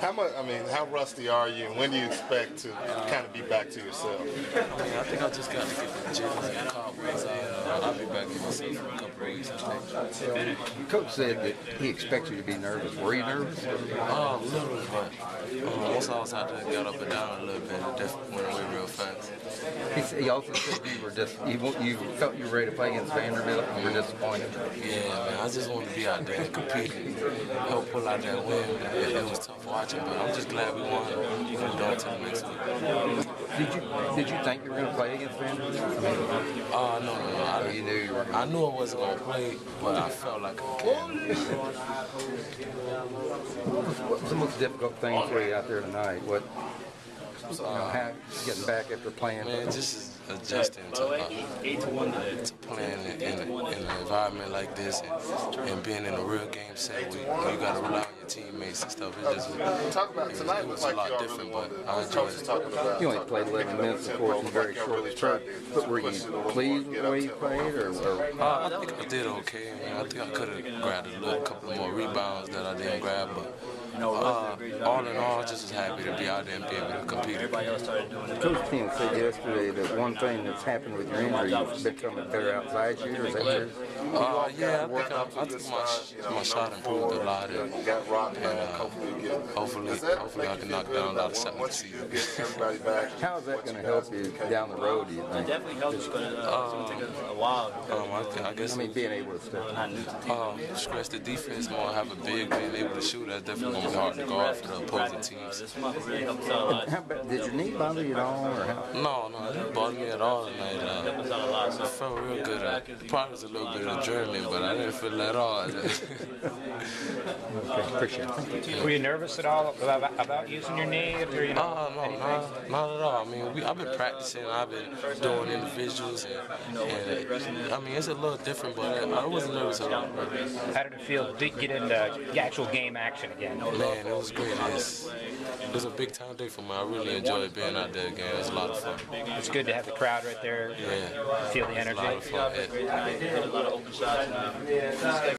How rusty are you, and when do you expect to kind of be back to yourself? I think I just got to get the jitters and cobwebs out. I'll be back in myself in a couple of weeks, I think. Coach said that he expects you to be nervous. Were you nervous? A little bit. Once I was out there, got up and down a little bit, it definitely went away real fast. He also said you felt you were ready to play against Vanderbilt and you were disappointed. Yeah, man, I just wanted to be out there and compete and help pull out that win. It was tough watching, but I'm just glad we won. You can go into the next week. Did you think you were going to play against Vanderbilt? No. You knew you were. I knew I wasn't going to play, but I felt like I could. What was the most difficult thing for you out there tonight? How getting back after playing? Man, just adjusting to playing in an environment like this and being in a real game set where you got to rely on your teammates and stuff. It was a lot different, but I enjoyed it. You only played 11 minutes, of course, in a very short stretch. But were you pleased with the way you played? I think I did okay. I think I could have grabbed a couple more rebounds that I didn't grab, but all in all, just was happy to be out there and be able to compete. Coach Tim said yesterday that one thing that's happened with your injury, you've become a better outside shooter. Is that true? Yeah, I think my shot improved a lot, and hopefully I can knock down a lot of shots this season. How is that going to help you down the road, do you think? Definitely helps, but it's going to take a while. I guess being able to step. stress the defense more, have a big being able to shoot. That's definitely going to be hard to guard for the opposing teams. This month really helps out a lot. Did your knee bother you at all? Or how? No, it didn't bother me at all tonight. I felt real good. Probably was a little bit of adrenaline, but I didn't feel it at all. Okay, appreciate it. Were you nervous at all about using your knee? Or, not at all. I mean, I've been practicing. I've been doing individuals, and it's a little different, but I wasn't nervous at all. How did it feel to get into actual game action again? Man, it was great. It was a big time day for me. I really enjoyed being out there again. It was a lot of fun. It's good to have the crowd right there. Yeah. Feel the energy. It was a lot of fun. A lot of open shots.